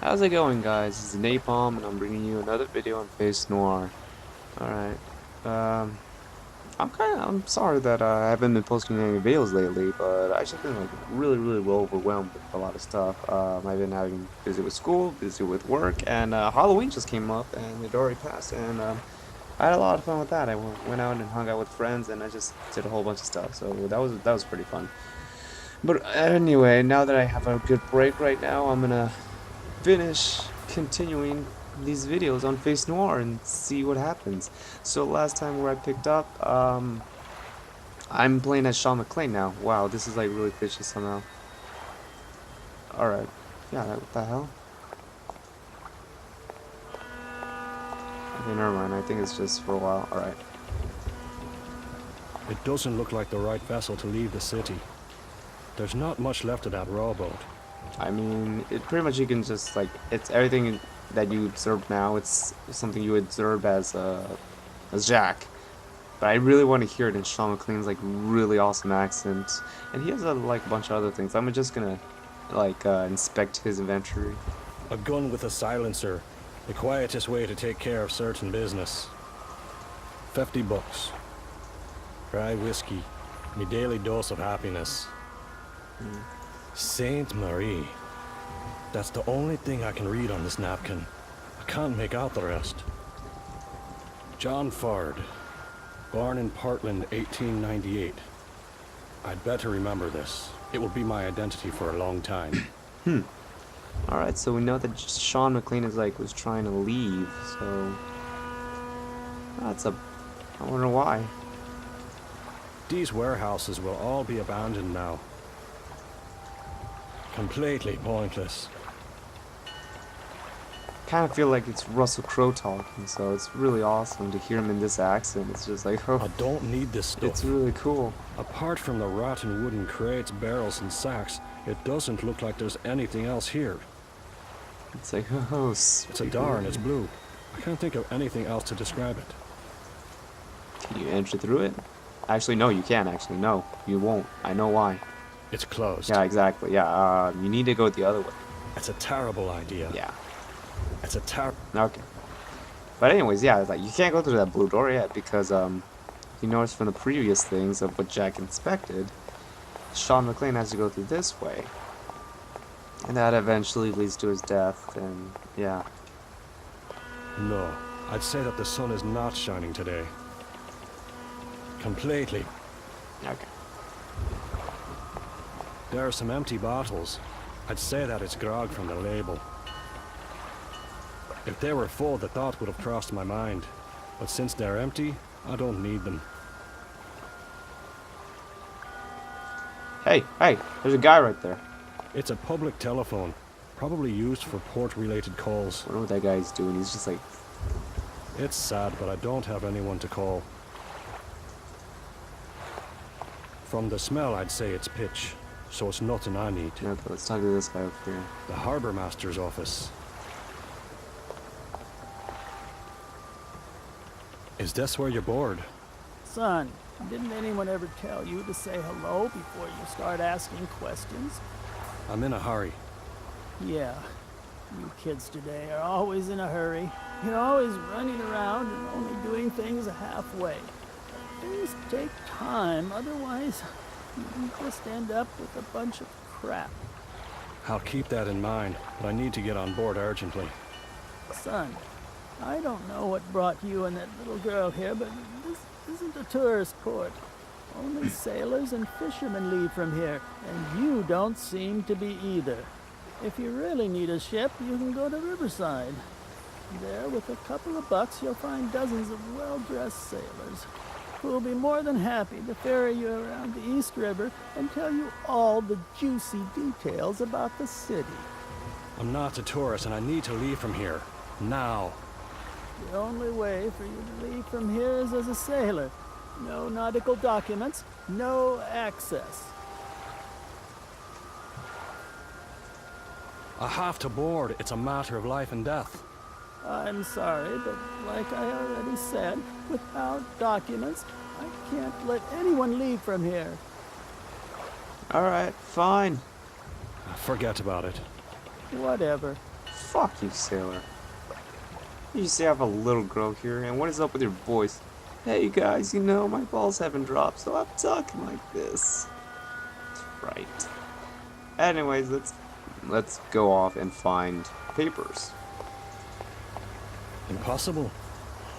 How's it going, guys? This is Napalm, and I'm bringing you another video on Face Noir. Alright, um, I'm sorry that I haven't been posting any videos lately, but I just been like really well overwhelmed with a lot of stuff. I've been having busy with school, busy with work, and Halloween just came up, and it already passed, and I had a lot of fun with that. I went out and hung out with friends, and I just did a whole bunch of stuff, so that was pretty fun. But anyway, now that I have a good break right now, I'm gonna finish continuing these videos on Face Noir and see what happens. So last time where I picked up, I'm playing as Sean McCleane now. Wow, this is like really fishy somehow. Alright. Yeah, what the hell? Okay, never mind. I think it's just for a while. Alright. It doesn't look like the right vessel to leave the city. There's not much left of that rowboat. I mean, it pretty much you can just like, it's everything that you observe now, it's something you observe as Jack. But I really want to hear it in Sean McCleane's like really awesome accent, and he has like a bunch of other things. I'm just gonna like inspect his inventory. A gun with a silencer. The quietest way to take care of certain business. 50 bucks. Dry whiskey. Me daily dose of happiness. Saint Marie. That's the only thing I can read on this napkin. I can't make out the rest. John Ford. Born in Portland, 1898. I'd better remember this. It will be my identity for a long time. Alright, so we know that Sean McCleane is like was trying to leave, so that's a I wonder why. These warehouses will all be abandoned now. Completely pointless. Kind of feel like it's Russell Crowe talking, so it's really awesome to hear him in this accent. It's just like, oh, I don't need this stuff. it's really cool. Apart from the rotten wooden crates, barrels, and sacks, it doesn't look like there's anything else here. It's like, oh, It's a darn, it's blue. I can't think of anything else to describe it. Can you enter through it? Actually, no, you can't. Actually, no, you won't. I know why. It's closed. Yeah, exactly. Yeah, you need to go the other way. It's a terrible idea. Yeah. It's a terrible... Okay. But anyways, yeah, it's like you can't go through that blue door yet because you notice from the previous things of what Jack inspected, Sean McCleane has to go through this way, and that eventually leads to his death. And yeah. No, I'd say that the sun is not shining today. Completely. Okay. There are some empty bottles. I'd say that it's grog from the label. If they were full, the thought would have crossed my mind. But since they're empty, I don't need them. Hey, there's a guy right there. It's a public telephone, probably used for port-related calls. I wonder what that guy's doing. He's just like, It's sad, but I don't have anyone to call. From the smell, I'd say it's pitch, so it's nothing I need. okay, let's talk to this guy up here. The harbor master's office. Is this where you're bored? Son, didn't anyone ever tell you to say hello before you start asking questions? I'm in a hurry. Yeah, you kids today are always in a hurry. You're always running around and only doing things halfway. Things take time, otherwise you just end up with a bunch of crap. I'll keep that in mind, but I need to get on board urgently. Son, I don't know what brought you and that little girl here, but this isn't a tourist port. Only sailors and fishermen leave from here, and you don't seem to be either. If you really need a ship, you can go to Riverside. There, with a couple of bucks, you'll find dozens of well-dressed sailors who will be more than happy to ferry you around the East River and tell you all the juicy details about the city. I'm not a tourist and I need to leave from here. Now. The only way for you to leave from here is as a sailor. No nautical documents, no access. I have to board. It's a matter of life and death. I'm sorry, but like I already said, without documents, I can't let anyone leave from here. Alright, fine. Forget about it. Whatever. Fuck you, sailor. You say I have a little girl here, and what is up with your voice? Hey guys, you know, my balls haven't dropped, so I'm talking like this. Right. Anyways, let's go off and find papers. Impossible.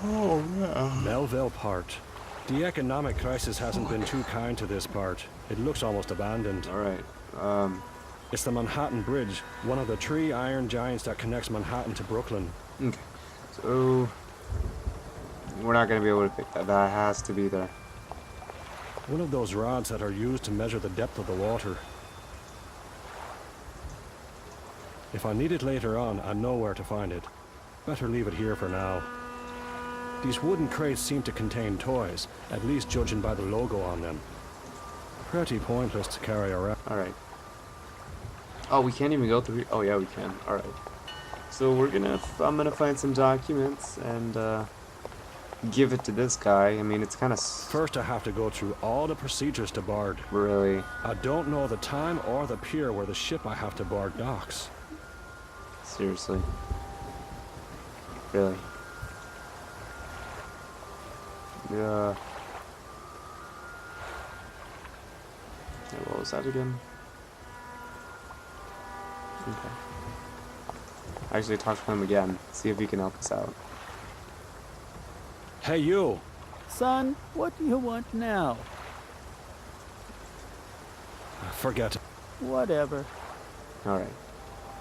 Oh yeah. Melville Part. The economic crisis hasn't been too kind to this part. It looks almost abandoned. Alright. It's the Manhattan Bridge, one of the 3 iron giants that connects Manhattan to Brooklyn. Okay. So we're not gonna be able to pick that. That has to be there. One of those rods that are used to measure the depth of the water. If I need it later on, I know where to find it. Better leave it here for now. These wooden crates seem to contain toys, at least judging by the logo on them. Pretty pointless to carry around. Alright. Oh, we can't even go through. Oh yeah, we can. Alright. So I'm gonna find some documents and give it to this guy. I mean, it's kind of First I have to go through all the procedures to board. really. I don't know the time or the pier where the ship I have to board docks. Seriously. Really. Yeah. Hey, what was that again? Okay. Actually, talk to him again. See if he can help us out. Hey you! Son, what do you want now? Forget it. Whatever. Alright.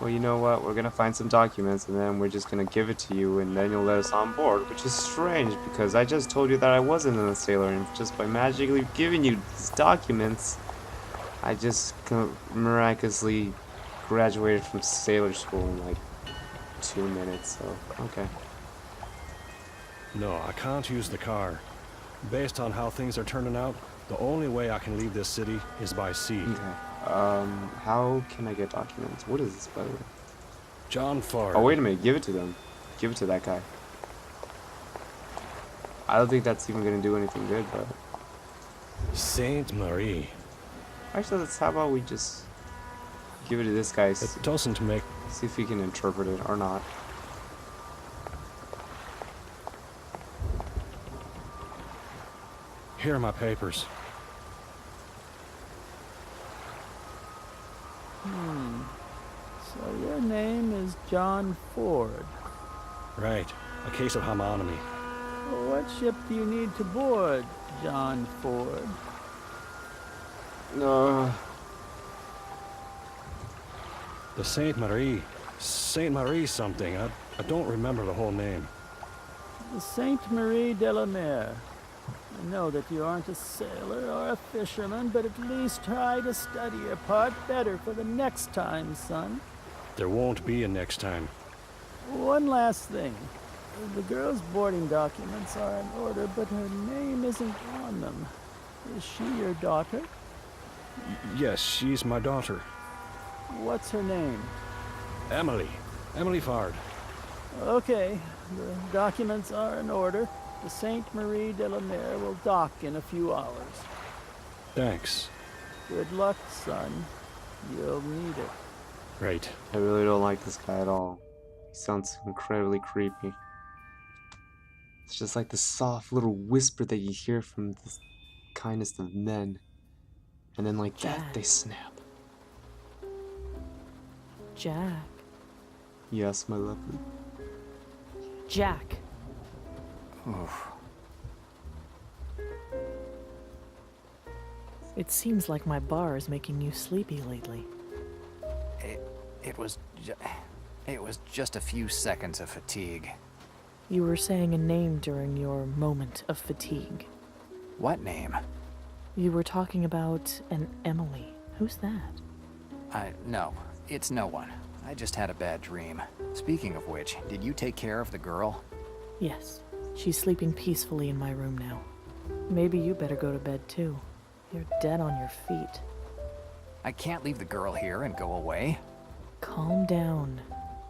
Well, you know what? We're gonna find some documents and then we're just gonna give it to you and then you'll let us on board, which is strange because I just told you that I wasn't a sailor and just by magically giving you these documents, I just miraculously graduated from sailor school in like 2 minutes, so okay. No, I can't use the car. Based on how things are turning out, the only way I can leave this city is by sea. Okay. How can I get documents? What is this, by the way? John Ford. Oh, wait a minute. Give it to them. Give it to that guy. I don't think that's even gonna do anything good, but... Saint Marie. Actually, how about we just give it to this guy, It doesn't make... see if he can interpret it or not. Here are my papers. So your name is John Ford. Right. A case of homonymy. What ship do you need to board, John Ford? No. The Saint Marie. Saint Marie something. I don't remember the whole name. The Sainte Marie de la Mer. I know that you aren't a sailor or a fisherman, but at least try to study your part better for the next time, son. There won't be a next time. One last thing. The girl's boarding documents are in order, but her name isn't on them. Is she your daughter? Yes, she's my daughter. What's her name? Emily. Emily Ford. Okay, the documents are in order. The Sainte Marie de la Mer will dock in a few hours. Thanks. Good luck, son. You'll need it. Right. I really don't like this guy at all. He sounds incredibly creepy. It's just like the soft little whisper that you hear from the kindest of men. And then like that, they snap. Jack. Yes, my lovely. Jack. It seems like my bar is making you sleepy lately. It was just a few seconds of fatigue. You were saying a name during your moment of fatigue. What name? You were talking about an Emily. Who's that? No, it's no one. I just had a bad dream. Speaking of which, did you take care of the girl? Yes. She's sleeping peacefully in my room now. Maybe you better go to bed too. You're dead on your feet. I can't leave the girl here and go away. Calm down.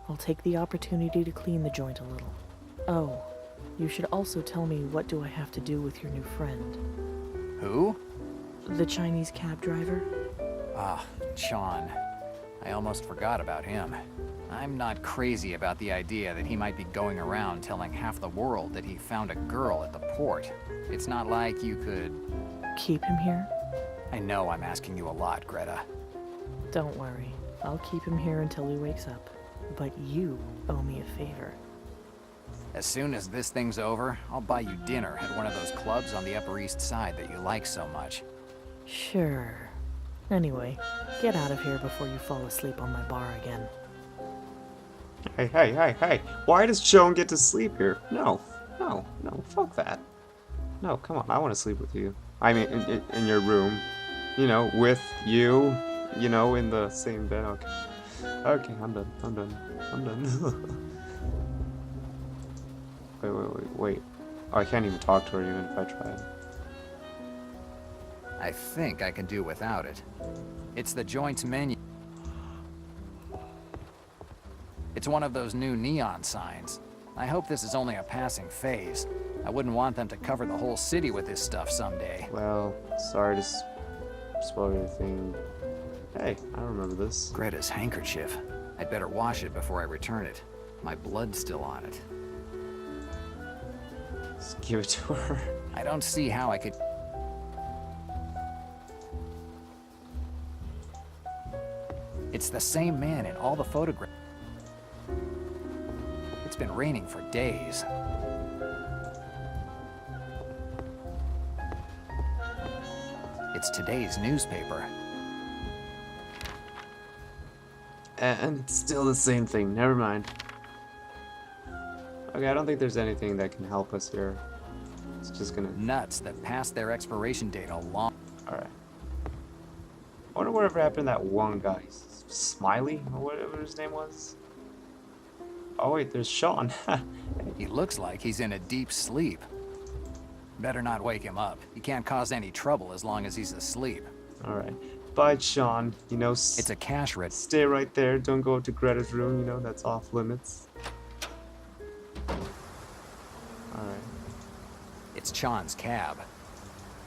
I'll take the opportunity to clean the joint a little. Oh, you should also tell me what do I have to do with your new friend? Who? The Chinese cab driver? Ah, Sean. I almost forgot about him. I'm not crazy about the idea that he might be going around telling half the world that he found a girl at the port. It's not like you could... Keep him here? I know I'm asking you a lot, Greta. Don't worry. I'll keep him here until he wakes up. But you owe me a favor. As soon as this thing's over, I'll buy you dinner at one of those clubs on the Upper East Side that you like so much. Sure. Anyway, get out of here before you fall asleep on my bar again. Hey. Why does Sean get to sleep here? No, fuck that. No, come on, I want to sleep with you. I mean, in your room. You know, with you. You know, in the same bed. Okay, I'm done. Wait. Oh, I can't even talk to her even if I tried. I think I can do without it. It's the joint's menu. It's one of those new neon signs. I hope this is only a passing phase. I wouldn't want them to cover the whole city with this stuff someday. Well, sorry to spoil everything. Hey, I remember this. Greta's handkerchief. I'd better wash it before I return it. My blood's still on it. Just give it to her. I don't see how I could... It's the same man in all the photographs. It's been raining for days. It's today's newspaper. And it's still the same thing. Never mind. Okay, I don't think there's anything that can help us here. It's just gonna... Nuts that passed their expiration date a long... Alright. I wonder whatever happened to that one guy. Smiley? Or whatever his name was? Oh wait, there's Sean. He looks like he's in a deep sleep. Better not wake him up. He can't cause any trouble as long as he's asleep. Alright. Bye, Sean. You know, It's a cash register. stay right there. Don't go to Greta's room. You know, that's off limits. Alright. It's Sean's cab.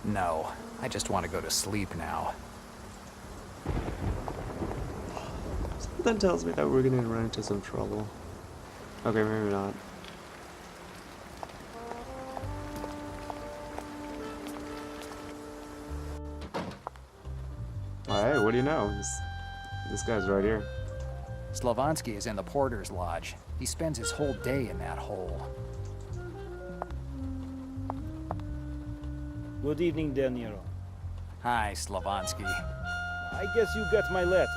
No, I just want to go to sleep now. Something tells me that we're gonna run into some trouble. Okay, maybe not. Alright, what do you know? This guy's right here. Slavansky is in the porter's lodge. He spends his whole day in that hole. Good evening, De Niro. Hi, Slavansky. I guess you got my letter.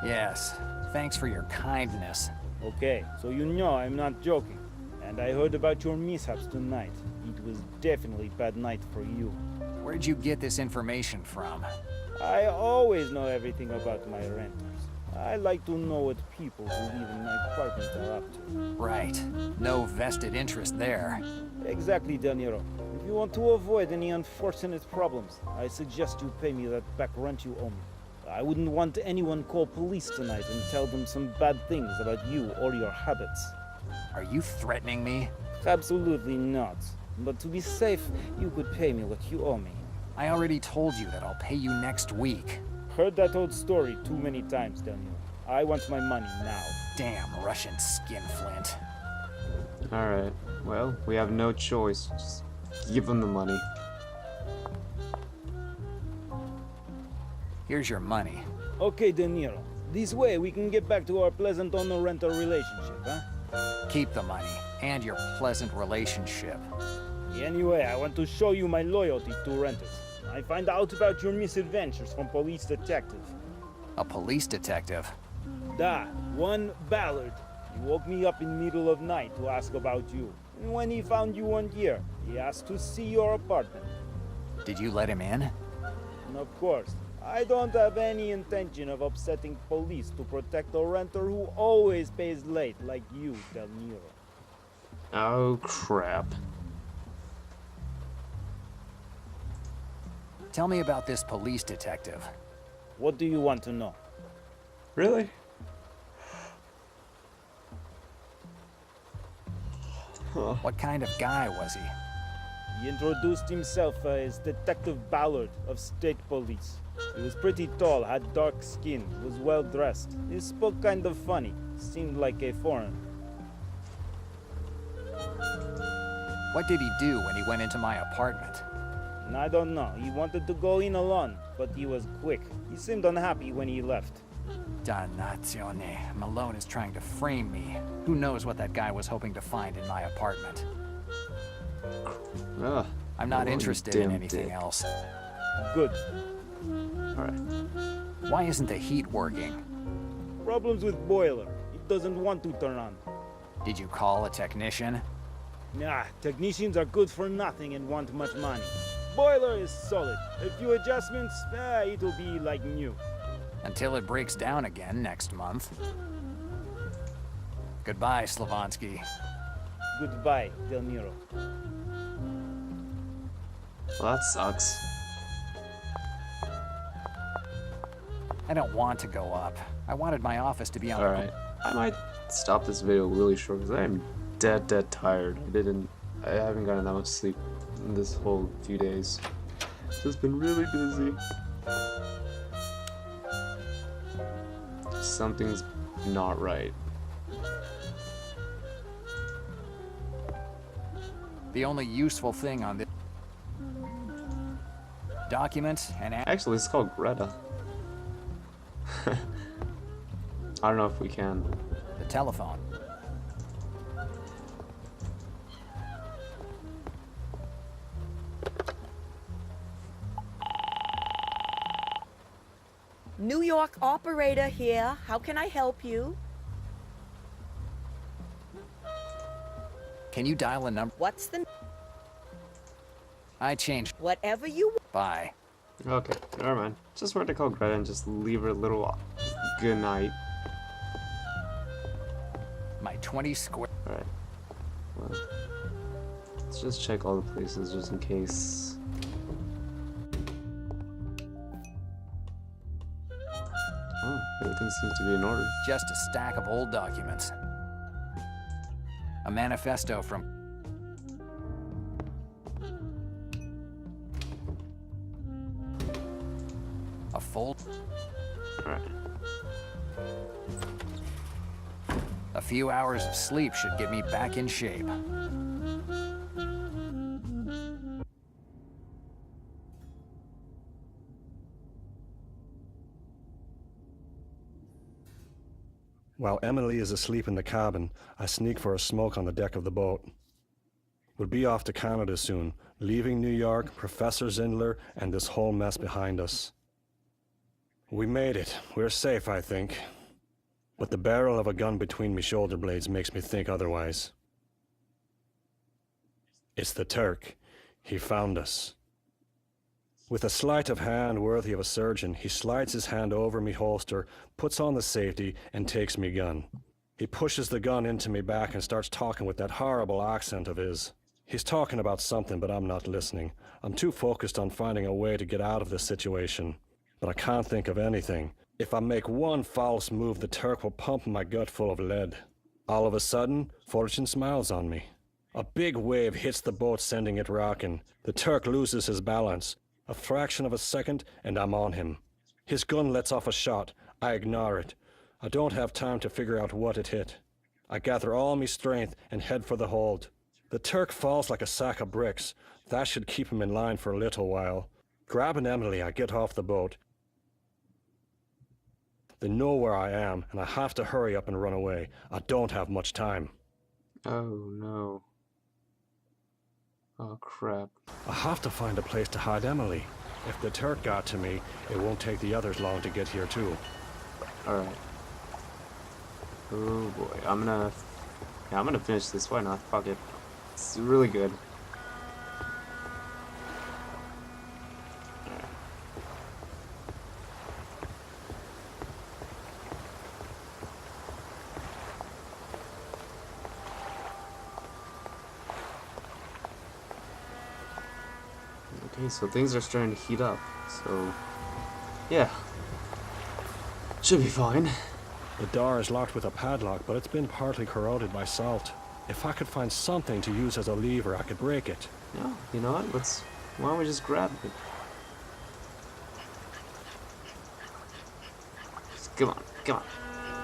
Yes, thanks for your kindness. Okay, so you know I'm not joking. And I heard about your mishaps tonight. It was definitely a bad night for you. Where'd you get this information from? I always know everything about my renters. I like to know what people who live in my apartment are up to. Right. No vested interest there. Exactly, De Niro. If you want to avoid any unfortunate problems, I suggest you pay me that back rent you owe me. I wouldn't want anyone call police tonight and tell them some bad things about you or your habits. Are you threatening me? Absolutely not. But to be safe, you could pay me what you owe me. I already told you that I'll pay you next week. Heard that old story too many times, Daniel. I want my money now. Damn Russian skinflint. Alright, well, we have no choice. Just give him the money. Here's your money. Okay, De Niro. This way we can get back to our pleasant owner-renter relationship, huh? Keep the money and your pleasant relationship. Anyway, I want to show you my loyalty to renters. I find out about your misadventures from police detective. A police detective? Da, one Ballard. He woke me up in middle of night to ask about you. And when he found you weren't here, he asked to see your apartment. Did you let him in? And of course, I don't have any intention of upsetting police to protect a renter who always pays late like you, Del Niro. Oh, crap. Tell me about this police detective. What do you want to know? Really? Huh. What kind of guy was he? He introduced himself as Detective Ballard of State Police. He was pretty tall, had dark skin, was well dressed. He spoke kind of funny, Seemed like a foreign. What did he do when he went into my apartment? I don't know. He wanted to go in alone, but he was quick. He seemed unhappy when he left. Dannazione. Malone is trying to frame me. Who knows what that guy was hoping to find in my apartment? Ugh. I'm not Malone, interested damn in anything dick. else. Good. Alright. Why isn't the heat working? Problems with boiler. It doesn't want to turn on. Did you call a technician? Nah, technicians are good for nothing and want much money. Boiler is solid. A few adjustments, it'll be like new. Until it breaks down again next month. Goodbye, Slavonsky. Goodbye, Del Nero. Well, that sucks. I don't want to go up. I wanted my office to be on the... Alright. I might stop this video really short because I am dead tired. I haven't gotten that much sleep in this whole few days. Just been really busy. Something's not right. The only useful thing on this document and Actually, it's called Greta. I don't know if we can. the telephone. New York operator here. How can I help you? Can you dial a number? What's the... I changed. Whatever you... Bye. Okay, never mind. Just where to call Greta and just leave her a little good night. My 20 square... Alright. Well, let's just check all the places just in case. Oh, everything seems to be in order. Just a stack of old documents. A manifesto from... A full... Alright. A few hours of sleep should get me back in shape. While Emily is asleep in the cabin, I sneak for a smoke on the deck of the boat. We'll be off to Canada soon, leaving New York, Professor Zindler, and this whole mess behind us. We made it. We're safe, I think. But the barrel of a gun between me shoulder blades makes me think otherwise. It's the Turk. He found us. With a sleight of hand worthy of a surgeon, he slides his hand over me holster, puts on the safety, and takes me gun. He pushes the gun into me back and starts talking with that horrible accent of his. He's talking about something, but I'm not listening. I'm too focused on finding a way to get out of this situation. But I can't think of anything. If I make one false move, the Turk will pump my gut full of lead. All of a sudden, fortune smiles on me. A big wave hits the boat, sending it rocking. The Turk loses his balance. A fraction of a second, and I'm on him. His gun lets off a shot. I ignore it. I don't have time to figure out what it hit. I gather all my strength and head for the hold. The Turk falls like a sack of bricks. That should keep him in line for a little while. Grabbing Emily, I get off the boat. They know where I am, and I have to hurry up and run away. I don't have much time. Oh no. Oh crap. I have to find a place to hide Emily. If the Turk got to me, it won't take the others long to get here too. Alright. Oh boy. I'm gonna finish this. Why not? Fuck it. It's really good. Okay, so things are starting to heat up. So, yeah. Should be fine. The door is locked with a padlock, but it's been partly corroded by salt. If I could find something to use as a lever, I could break it. No, you know what? Why don't we just grab it? Come on, come on,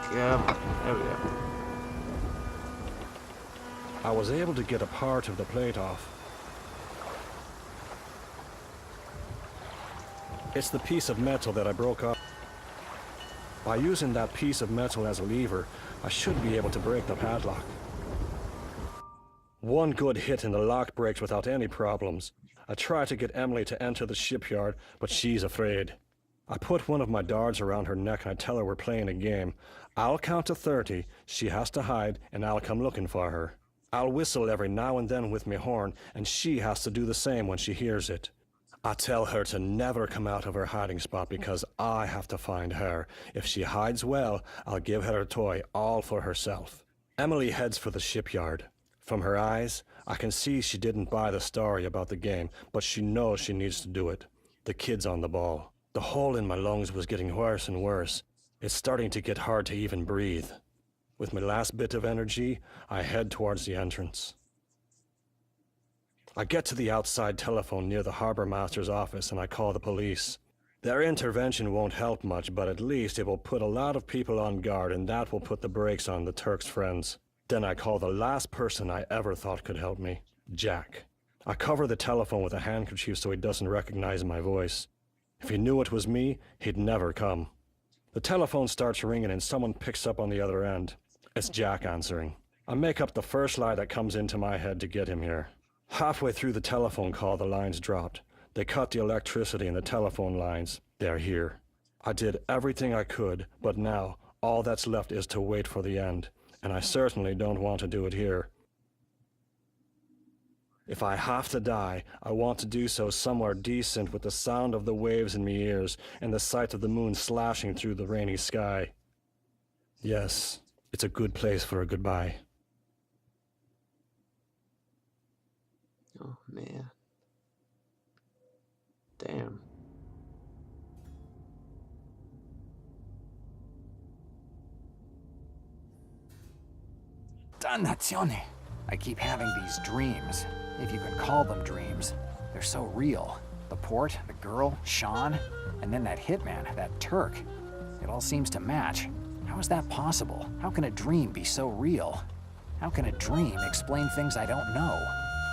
Come on. There we go. I was able to get a part of the plate off. It's the piece of metal that I broke off. By using that piece of metal as a lever, I should be able to break the padlock. One good hit and the lock breaks without any problems. I try to get Emily to enter the shipyard, but she's afraid. I put one of my darts around her neck and I tell her we're playing a game. I'll count to 30, she has to hide, and I'll come looking for her. I'll whistle every now and then with my horn, and she has to do the same when she hears it. I tell her to never come out of her hiding spot because I have to find her. If she hides well, I'll give her a toy all for herself. Emily heads for the shipyard. From her eyes, I can see she didn't buy the story about the game, but she knows she needs to do it. The kid's on the ball. The hole in my lungs was getting worse and worse. It's starting to get hard to even breathe. With my last bit of energy, I head towards the entrance. I get to the outside telephone near the harbor master's office and I call the police. Their intervention won't help much, but at least it will put a lot of people on guard and that will put the brakes on the Turk's friends. Then I call the last person I ever thought could help me, Jack. I cover the telephone with a handkerchief so he doesn't recognize my voice. If he knew it was me, he'd never come. The telephone starts ringing and someone picks up on the other end. It's Jack answering. I make up the first lie that comes into my head to get him here. Halfway through the telephone call, the lines dropped. They cut the electricity in the telephone lines. They're here. I did everything I could, but now all that's left is to wait for the end. And I certainly don't want to do it here. If I have to die, I want to do so somewhere decent with the sound of the waves in my ears and the sight of the moon slashing through the rainy sky. Yes, it's a good place for a goodbye. Oh, man. Damn. Dannazione! I keep having these dreams, if you can call them dreams. They're so real. The port, the girl, Sean, and then that hitman, that Turk. It all seems to match. How is that possible? How can a dream be so real? How can a dream explain things I don't know?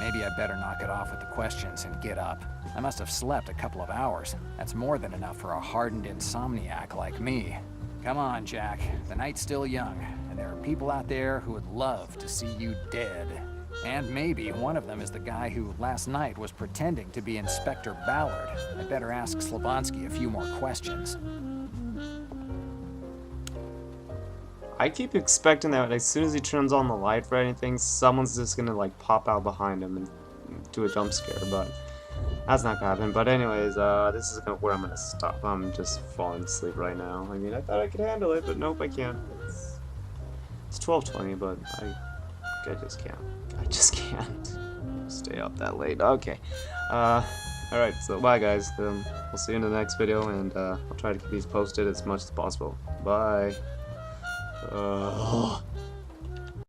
Maybe I better knock it off with the questions and get up. I must have slept a couple of hours. That's more than enough for a hardened insomniac like me. Come on, Jack. The night's still young, and there are people out there who would love to see you dead. And maybe one of them is the guy who last night was pretending to be Inspector Ballard. I better ask Slavonsky a few more questions. I keep expecting that as soon as he turns on the light for anything, someone's just gonna like pop out behind him and do a jump scare, but that's not gonna happen. But anyways, this is where I'm gonna stop. I'm just falling asleep right now. I mean, I thought I could handle it, but nope, I can't. It's 12:20, but I just can't. I just can't stay up that late. Okay. Alright, so bye guys. We'll see you in the next video, and I'll try to keep these posted as much as possible. Bye.